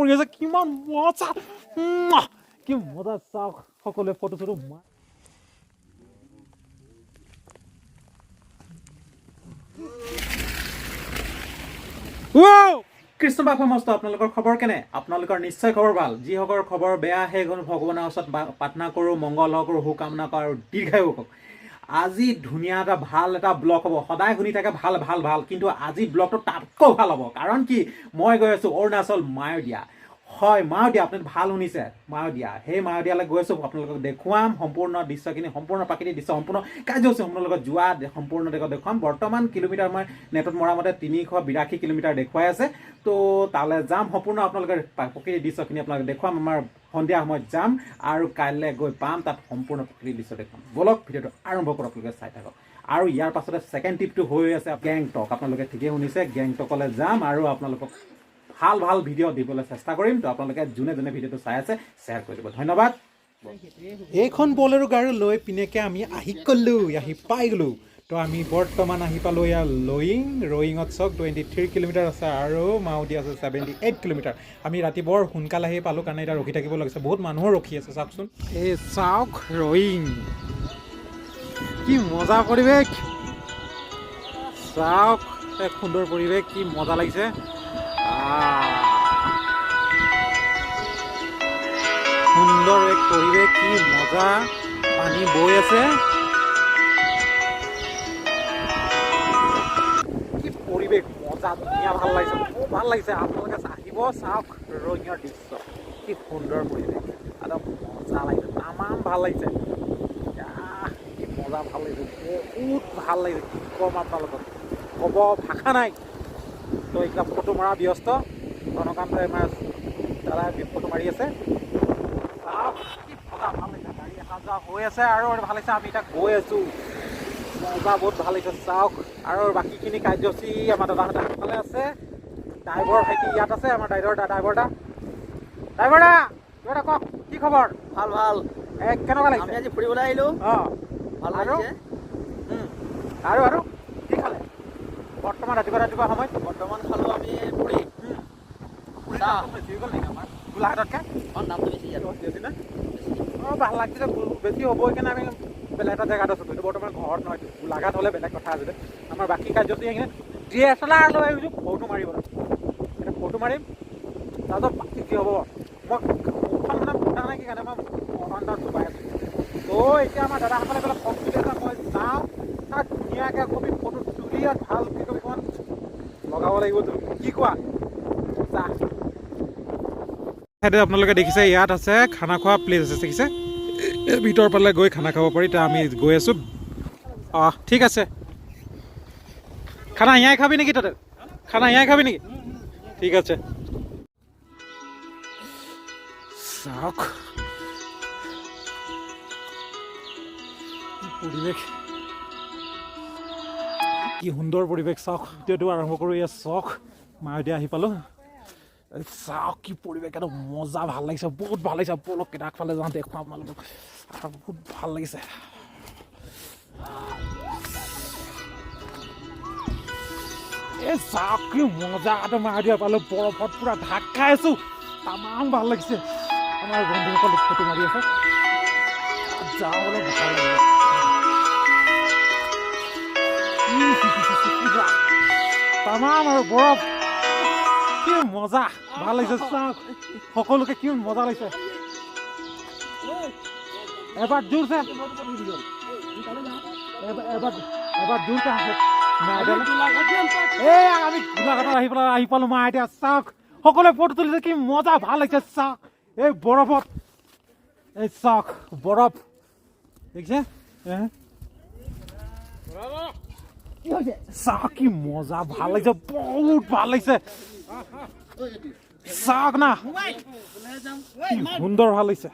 পৰি আছে কিমান মজা কি মজা চাওক সকলোৱে ফটো চটো কৃষ্ণ বাপ সমস্ত আপোনালোকৰ খবৰ কেনে আপোনালোকৰ নিশ্চয় খবৰ ভাল যিসকলৰ খবৰ বেয়া সেই ভগৱানৰ ওচৰত প্ৰাৰ্থনা কৰোঁ মংগল হওক শুভকামনা কৰোঁ আৰু দীৰ্ঘায়ু হওক আজি ধুনীয়া এটা ভাল এটা ব্লগ হ'ব সদায় শুনি থাকে ভাল ভাল ভাল কিন্তু আজি ব্লগটো তাতকৈ ভাল হ'ব কাৰণ কি মই গৈ আছোঁ অৰুণাচল মায়ুদিয়া হয় মায়ুদিয়া আপুনি ভাল শুনিছে মায়ুদিয়া সেই মায়ুদিয়ালৈ গৈ আছোঁ আপোনালোকক দেখুৱাম সম্পূৰ্ণ দৃশ্যখিনি সম্পূৰ্ণ প্ৰাকৃতিক দৃশ্য সম্পূৰ্ণ কাৰ্যসূচী সম্পূৰ্ণ লগত যোৱা সম্পূৰ্ণ দেখুৱাম বৰ্তমান কিলোমিটাৰ মই নেটত মৰা মতে 382 কিলোমিটাৰ দেখুৱাই আছে তো তালৈ যাম সম্পূৰ্ণ আপোনালোকৰ প্ৰাকৃতিক দৃশ্যখিনি আপোনালোকে দেখুৱাম আমাৰ সন্ধিয়া সময়ত যাম আৰু কাইলৈ গৈ পাম তাত সম্পূৰ্ণ প্ৰাকৃতিক দৃশ্য দেখুৱাম বলক ভিডিঅ'টো আৰম্ভ কৰক আপোনালোকে চাই থাকক আৰু ইয়াৰ পাছতে ছেকেণ্ড ট্ৰিপটো হৈ আছে গেংটক আপোনালোকে ঠিকেই শুনিছে গেংটকলৈ যাম আৰু আপোনালোকক ভাল ভাল ভিডিঅ' দিবলৈ চেষ্টা কৰিম তো আপোনালোকে যোনে যোনে ভিডিঅ'টো চাই আছে শ্বেয়াৰ কৰি দিব ধন্যবাদ এইখন বলেৰো গাড়ী লৈ পিনেকে আমি আহি পাই গ'লোঁ তো আমি বৰ্তমান আহি পালোঁ ইয়াৰ ৰয়িঙত চাওক 23 কিলোমিটাৰ আছে আৰু মায়ুদিয়া আছে 78 কিলোমিটাৰ আমি ৰাতি বৰ সোনকালে আহি পালোঁ কাৰণে এতিয়া ৰখি থাকিব লাগিছে বহুত মানুহো ৰখি আছে চাওকচোন এই চাওক ৰয়িং কি মজা পৰিৱেশ চাওক এক সুন্দৰ পৰিৱেশ কি মজা লাগিছে সুন্দৰ এক পৰিৱেশ কি মজা পানী বৈ আছে কি পৰিৱেশ মজা ধুনীয়া ভাল লাগিছে খুব ভাল লাগিছে আপোনালোকে আহিব চাওক ৰঙীয়া দৃশ্য কি সুন্দৰ পৰিৱেশ একদম মজা লাগিছে তামাম ভাল লাগিছে কি মজা ভাল লাগিছে বহুত ভাল লাগিছে কি ক'ম আপোনালোকক ক'ব ভাষা নাই তো এতিয়া ফটো মৰা ব্যস্ত ঘনকান্ত আমাৰ দাদাই ফটো মাৰি আছে কি মজা ভাল লাগিছে গাড়ী অহা যোৱা হৈ আছে আৰু ভাল লাগিছে আমি এতিয়া গৈ আছোঁ মজা বহুত ভাল লাগিছে চাওক আৰু বাকীখিনি কাৰ্যসূচী আমাৰ দাদাহঁতে আগফালে আছে ড্ৰাইভাৰ ভাইটি ইয়াত আছে আমাৰ ড্ৰাইভাৰ দা কওক কি খবৰ ভাল ভাল কেনেকুৱা লাগিছে আমি আজি ফুৰিবলৈ আহিলোঁ অঁ ভাল লাগিছে আৰু কি খালে বৰ্তমান ৰাতিপুৱা সময়ত বৰ্তমান খালোঁ আমি পুৰি গোলাঘাটতকৈ অঁ দামটো বেছি ইয়াত বেছি নে অঁ ভাল লাগিছে বেছি হ'বই কাৰণে আমি বেলেগ এটা জেগাত আছোঁ কিন্তু বৰ্তমান ঘৰত নহয় গোলাঘাট হ'লে বেলেগ কথা আছিলে আমাৰ বাকী কাৰ্যসূচী সেইখিনি DSLR লৈ আহিছোঁ ফটো মাৰিবলৈ এতিয়া ফটো মাৰিম তাৰপিছত বাকী কি হ'ব মই মুখখন মানে ফুটা নাই কি কাৰণে মই অনন্ত চুপাই আছোঁ তো এতিয়া আমাৰ দাদাসকলে ক'লে ফটো তুলি আছে মই যাওঁ তাত ধুনীয়াকৈ কবি ফটো তুলি আৰু ভালকৈ কবিখন লগাব লাগিব কি কোৱা চাই আপোনালোকে দেখিছে ইয়াত আছে খানা খোৱা প্লেচ আছে দেখিছে ভিতৰ ফালে গৈ খানা খাব পাৰি এতিয়া আমি গৈ আছোঁ অঁ ঠিক আছে খানা ইয়াই খাবি নেকি তাতে খানা ইয়াই খাবি নেকি ঠিক আছে চাওক পৰিৱেশ কি সুন্দৰ পৰিৱেশ চাওক ভিডিঅ'টো আৰম্ভ কৰোঁ ইয়াত চাওক মায়ুদিয়া আহি পালোঁ চাওক কি পৰিৱেশ একদম মজা ভাল লাগিছে বহুত ভাল লাগিছে বলক আগফালে যাওঁ দেখুৱাম আপোনালোকক বহুত ভাল লাগিছে এই চাওক কি মজা একদম মায়ুদিয়া পালোঁ বৰফত পূৰা ঢাক খাই আছোঁ তামাম ভাল লাগিছে আমাৰ বন্ধুসকলে ফটো মাৰি আছে যাবলৈ ভাল লাগে তামাম আৰু বৰফ কি মজা ভাল লাগিছে চাওক সকলোকে কি মজা লাগিছে এবাৰ জোৰছে এবাৰ জোৰছে এই আমি গোলাঘাটত আহি পালোঁ মা এতিয়া চাওক সকলোৱে ফটো তুলিছে কি মজা ভাল লাগিছে চাওক এই বৰফত এই চাওক বৰফ দেখিছে চাওক কি মজা ভাল লাগিছে বহুত ভাল লাগিছে চাওক না সুন্দৰ ভাল লাগিছে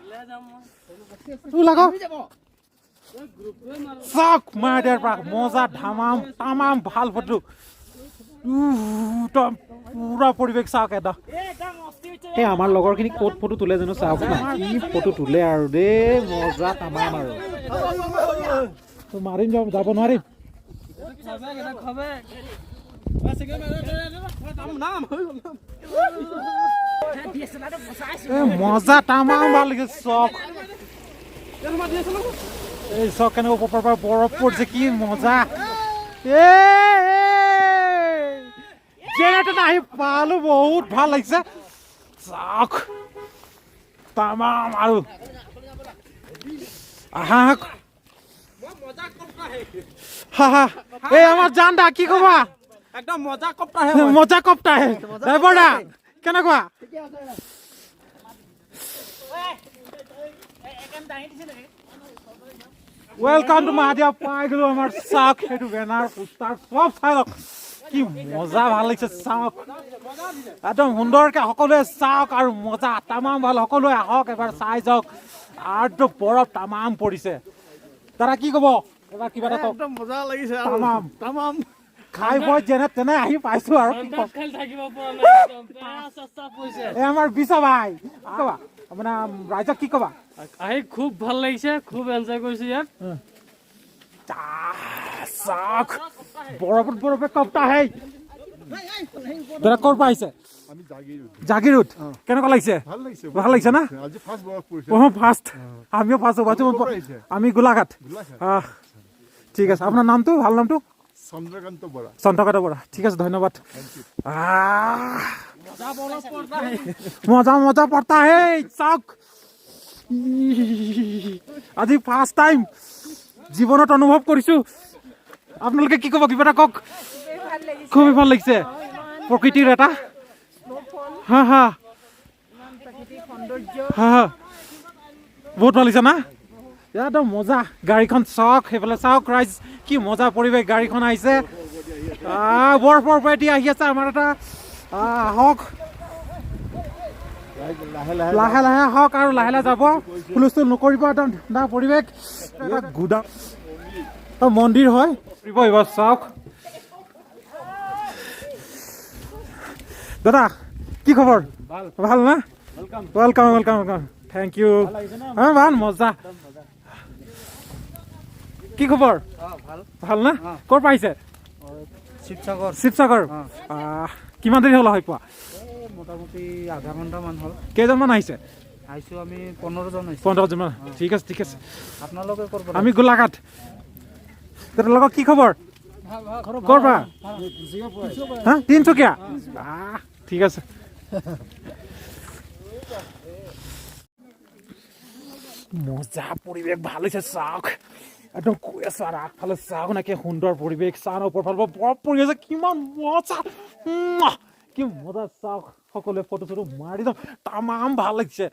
চাওক মায়ুদিয়াৰ পৰা মজা তামাম ভাল ফটো পুৰা পৰিৱেশ চাওক এটা এই আমাৰ লগৰখিনি ক'ত ফটো তোলে জানো চাওক না কি ফটো তোলে আৰু দেই মজা তামাম আৰু মাৰিম যাব নোৱাৰিম মজা তামাম ভাল লাগিছে চক এই চক কেনে ওপৰৰ পৰা বৰফ পৰিছে কি মজা যেনে আহি পালো বহুত ভাল লাগিছে চক তামাম আৰু আহা এই আমাৰ জান দা কি কবা একদম মজা কপ্তাৰ মজা কপ্তাৰ ড্ৰাইভাৰ দা কেনেকুৱা ওয়েলকাম টু মায়ুদিয়া পাই গলো আমাৰ চাওক সেইটো বেনাৰ পোষ্টাৰ সব চাই লওক কি মজা ভাল লাগিছে চাওক একদম সুন্দৰকে সকলোৱে চাওক আৰু মজা তামাম ভাল সকলোৱে আহক এবাৰ চাই যাওক আৰু বৰফ তামাম পৰিছে দাদা কি কব এবাৰ কিবা এটা একদম মজা লাগিছে তামাম তামাম খাই বৈ যেনে তেনে আহি পাইছো আৰু এই আমাৰ বিশা ভাই কবা মানে ৰাইজক কি কবা আহি খুব ভাল লাগিছে খুব এনজয় কৰিছো ইয়াত চাওক বৰফে কপ্তা হে দাদা ক'ৰ পৰা আহিছে জাগিৰোড কেনেকুৱা লাগিছে ভাল লাগিছে না ফাৰ্ষ্ট আমিও ফাৰ্ষ্ট আমি গোলাঘাট ঠিক আছে আপোনাৰ নামটো ভাল নামটো চন্দ্ৰকান্ত বৰা ঠিক আছে ধন্যবাদ মজা মজা পৰ্তা হে চাওক আজি ফাৰ্ষ্ট টাইম জীৱনত অনুভৱ কৰিছো আপোনালোকে কি ক'ব কিবা এটা কওক খুবেই ভাল লাগিছে প্ৰকৃতিৰ এটা হা হা হা বহুত ভাল লাগিছে না একদম মজা গাড়ীখন চাওক সেইফালে চাওক ৰাইজ কি মজা পৰিৱেশ গাড়ীখন আহিছে বৰফৰ পৰা এতিয়া আহি আছে আমাৰ এটা আহক লাহে লাহে আহক আৰু লাহে লাহে যাব হুলস্থুল নকৰিব একদম ঠাণ্ডা পৰিৱেশ এটা গুদাম মন্দিৰ হয় এইবাৰ চাওক দাদা কি খবৰ ভাল না welcome welcome welcome thank you ভাল মজা কি খবৰ ভাল না ক'ৰ পৰা আহিছে শিৱসাগৰ কিমান দেৰি হ'ল আহি পোৱা মোটামুটি আধা ঘণ্টামান হ'ল কেইজনমান আহিছে আহিছোঁ আমি 15জন মান ঠিক আছে ঠিক আছে আপোনালোকে ক'ৰ পৰা আমি গোলাঘাট তোৰ লগত কি খবৰ ক'ৰ পৰা হা তিনিচুকীয়া ঠিক আছে মজা পৰিৱেশ ভাল হৈছে চাওক একদম কৈ আছো আৰু আগফালে চাওক নাকি সুন্দৰ পৰিৱেশ চাওক ওপৰ ফালে বৰফ পৰি আছে কিমান মজা কি মজা চাওক সকলোৱে ফটো চটো মাৰি যাম তামাম ভাল লাগিছে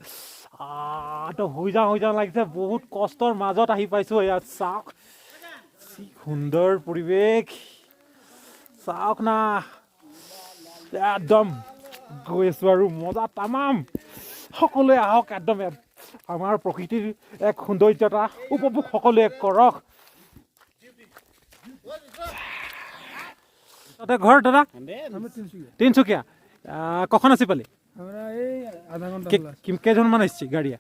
হৈ যাওঁ লাগিছে বহুত কষ্টৰ মাজত আহি পাইছো ইয়াত চাওক কি সুন্দৰ পৰিৱেশ চাওক না একদম গৈ আছো আৰু মজা তামাম সকলোৱে আহক একদম আমাৰ প্ৰকৃতিৰ এক সৌন্দৰ্যতা উপভোগ সকলোৱে কৰক তাতে ঘৰ দাদা তিনিচুকীয়া কখন আছে পালি কেইজনমান আসছে গাড়িয়া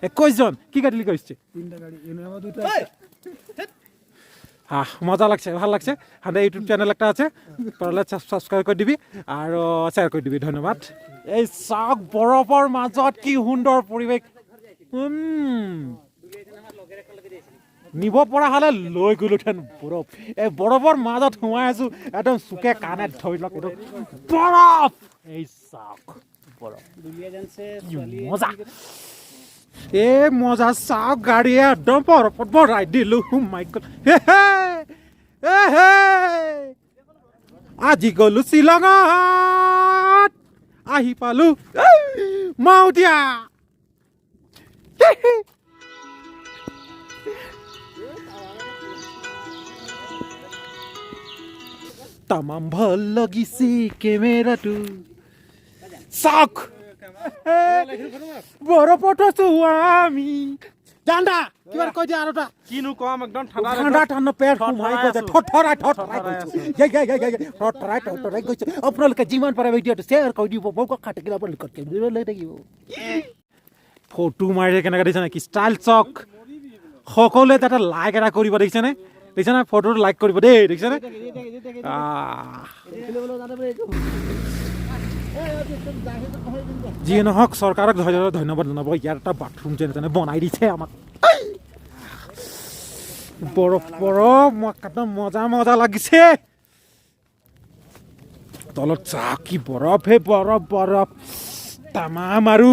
21জন কি গাড়ি লিখে আসছে মজা লাগছে ভাল লাগছে আমাদের ইউটিউব চ্যানেল একটা আছে পারলে সাবস্ক্রাইব করে দিবি আর শেয়ার করে দিবি ধন্যবাদ এই চাওক বৰফৰ মাজত কি সুন্দৰ পৰিৱেশ নিব পৰা হলে লৈ গলোহেঁতেন বৰফ এই বৰফৰ মাজত সোমাই আছো একদম চুকে কাণে ধৰি লওক এইটো বৰফ এই চাওক বৰফ মজা এ মজা চাওক গাড়ী একদম বৰফত ভৰাই দিলো মাই গড আজি গলো শ্বিলঙত আহি পালো মায়ুদিয়া তামাম ভাল লাগিছে কেমেৰাটো চাওক বৰফত আছো আমি জানদা কিবা কৈ দিয়া আৰু এটা কিনো কম একদম ঠাণ্ডা পেট সোমাই গৈছে থৰথৰাই গৈছে আপোনালোকে যিমান পাৰে ভিডিঅ'টো শ্বেয়াৰ কৰি দিব মোক থাকিলে আপোনালোকক লৈ থাকিব ফটো মাৰি কেনেকৈ দিছে নেকি ষ্টাইল চক সকলোৱে তাতে লাইক এটা কৰিব দেখিছেনে ফটোটো লাইক কৰিব দেই দেখিছেনে যিয়ে নহওক চৰকাৰক ধন্যবাদ জনাব ইয়াৰ এটা বাথৰুম যেনে তেনে বনাই দিছে আমাক বৰফ বৰফ একদম মজা মজা লাগিছে তলত চাহ কি বৰফ হে বৰফ বৰফ তামাম আৰু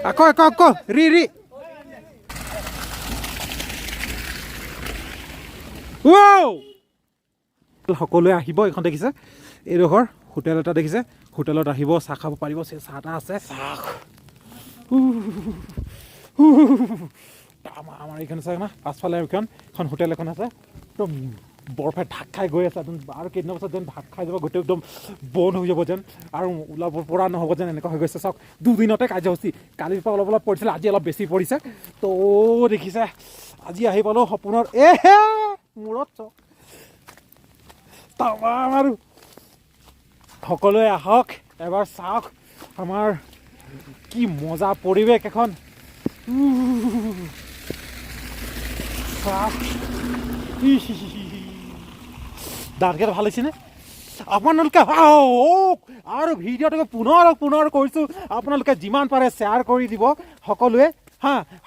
আকৌ ৰি সকলোৱে আহিব এইখন দেখিছে এইডোখৰ হোটেল এটা দেখিছে হোটেলত আহিব চাহ খাব পাৰিব চাহ এটা আছে চাহ আমাৰ এইখন চাই না পাছফালে এখন হোটেল এখন আছে একদম বৰফে ঢাক খাই গৈ আছে আৰু কেইদিনৰ পাছত যেন ঢাক খাই যাব গোটেই একদম বন্ধ হৈ যাব যেন আৰু ওলাব পৰা নহ'ব যেন এনেকুৱা হৈ গৈছে চাওক দুদিনতে কাৰ্যসূচী কালিৰ পৰা অলপ পৰিছিলে আজি অলপ বেছি পৰিছে তো দেখিছে আজি আহি পালোঁ সপোনৰ মূৰত চক তামাম আৰু সকলোৱে আহক এবাৰ চাওক আমাৰ কি মজা পৰিৱেশ এখন দাঁতকেইটা ভাল হৈছেনে আপোনালোকে আৰু ভিডিঅ'টোকে পুনৰ কৰিছোঁ আপোনালোকে যিমান পাৰে শ্বেয়াৰ কৰি দিব সকলোৱে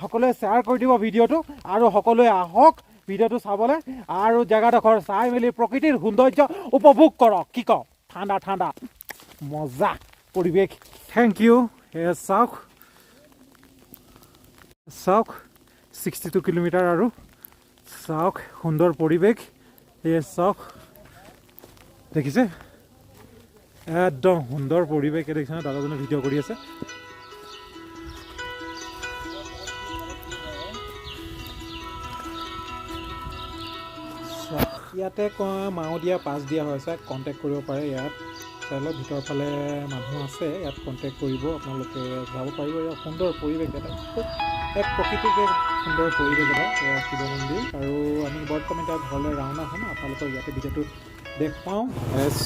সকলোৱে শ্বেয়াৰ কৰি দিব ভিডিঅ'টো আৰু সকলোৱে আহক ভিডিঅ'টো চাবলৈ আৰু জেগাডোখৰ চাই মেলি প্ৰকৃতিৰ সৌন্দৰ্য উপভোগ কৰক কি কওঁ ঠাণ্ডা মজা পৰিৱেশ থেংক ইউ চাওক 62 কিলোমিটাৰ আৰু চাওক সুন্দৰ পৰিৱেশ চাওক দেখিছে একদম সুন্দৰ পৰিৱেশ দেখিছে দাদাজনে ভিডিঅ' কৰি আছে ইয়াতে মায়ুদিয়া পাছ দিয়া হৈছে কণ্টেক্ট কৰিব পাৰে ইয়াত চাইলে ভিতৰৰ ফালে মানুহ আছে ইয়াত কণ্টেক্ট কৰিব আপোনালোকে যাব পাৰিব ইয়াত সুন্দৰ পৰিৱেশ এটা এক প্ৰকৃতিকে সুন্দৰ পৰিৱেশ এটা শিৱ মন্দিৰ আৰু আমি বৰ্তমান এতিয়া ঘৰলৈ ৰাওনা হ'ম আপোনালোকৰ ইয়াতে ভিডিঅ'টো দেখুৱাওঁ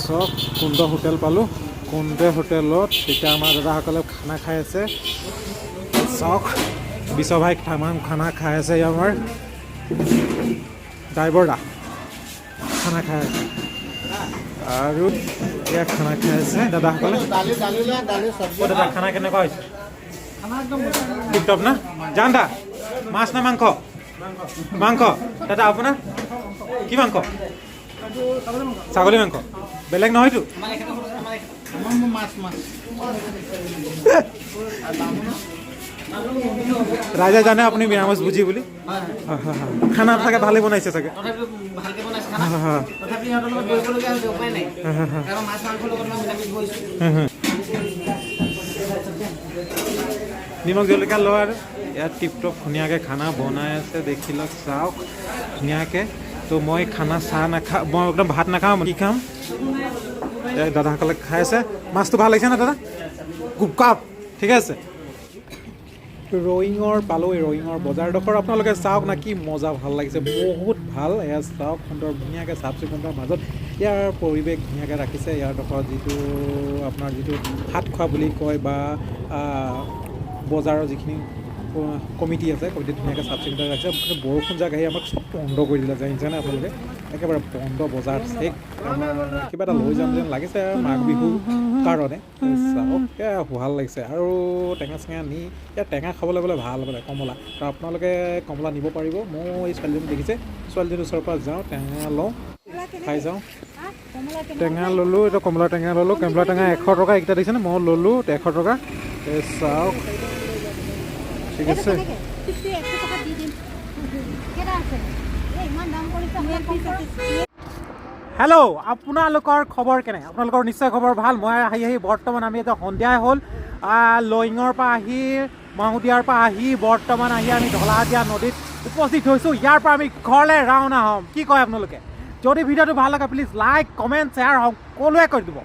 চব কুণ্ড হোটেল পালোঁ কুণ্ড হোটেলত এতিয়া আমাৰ দাদাসকলে খানা খাই আছে চাওক বিশ্বভাই খানা খাই আছে আমাৰ ড্ৰাইভাৰ দা খানা খাই আছে আৰু ইয়াত খানা খাই আছে দাদাসকলে দাদা খানা কেনেকুৱা হৈছে টিপটপ না জান দা মাছ না মাংস দাদা আপোনাৰ কি মাংস ছাগলী মাংস বেলেগ নহয়তো ৰাইজে জানে আপুনি নিৰামিষ বুজি বুলি খানা চাগে ভালে বনাইছে চাগে নিমখ জলকীয়া লয় আৰু ইয়াত টিপটপ ধুনীয়াকৈ খানা বনাই আছে দেখি লওক চাওক ধুনীয়াকৈ তো মই খানা চাহ নাখাওঁ মই একদম ভাত নাখাওঁ কি খাম দাদাসকলে খাই আছে মাছটো ভাল লাগিছে না দাদা গুপকাপ ঠিক আছে ৰয়িঙৰ পালোঁ ৰয়িঙৰ বজাৰডোখৰ আপোনালোকে চাওক না কি মজা ভাল লাগিছে বহুত ভাল এয়া চাওক সুন্দৰ ধুনীয়াকৈ চাফ চিকুণতাৰ মাজত ইয়াৰ পৰিৱেশ ধুনীয়াকৈ ৰাখিছে ইয়াৰডোখৰত যিটো আপোনাৰ যিটো হাত খোৱা বুলি কয় বা বজাৰৰ যিখিনি কমিটি আছে কমিটি ধুনীয়াকৈ চাফ চিকুণতাই ৰাখিছে বৰষুণ জাক আহি আমাক চব বন্ধ কৰি দিলে জানিছেনে আপোনালোকে একেবাৰে বন্ধ বজাৰ শেষ কিবা এটা লৈ যাম যেন লাগিছে মাঘ বিহুৰ কাৰণে চাওক ভাল লাগিছে আৰু টেঙা চেঙা নি ইয়াত টেঙা খাবলৈ বোলে ভাল বোলে কমলা তো আপোনালোকে কমলা নিব পাৰিব মই এই ছোৱালীজনী দেখিছে ছোৱালীজনীৰ ওচৰৰ পৰা যাওঁ টেঙা লওঁ খাই যাওঁ টেঙা ল'লোঁ এতিয়া কমলা টেঙা ল'লোঁ কমলা টেঙা 100 টকা এইকেইটা দেখিছেনে মই ল'লোঁ 100 টকা চাওক ঠিক আছে হেল্ল' আপোনালোকৰ খবৰ কেনে আপোনালোকৰ নিশ্চয় খবৰ ভাল মই আহি বৰ্তমান আমি এতিয়া সন্ধিয়াই হ'ল লয়িঙৰ পৰা আহি মায়ুদিয়াৰ পৰা আহি বৰ্তমান আহি আমি ঢলাহাটীয়া নদীত উপস্থিত হৈছোঁ ইয়াৰ পৰা আমি ঘৰলৈ ৰাওনা হ'ম কি কয় আপোনালোকে যদি ভিডিঅ'টো ভাল লাগে প্লিজ লাইক কমেণ্ট শ্বেয়াৰ সকলোৱে কৰি দিব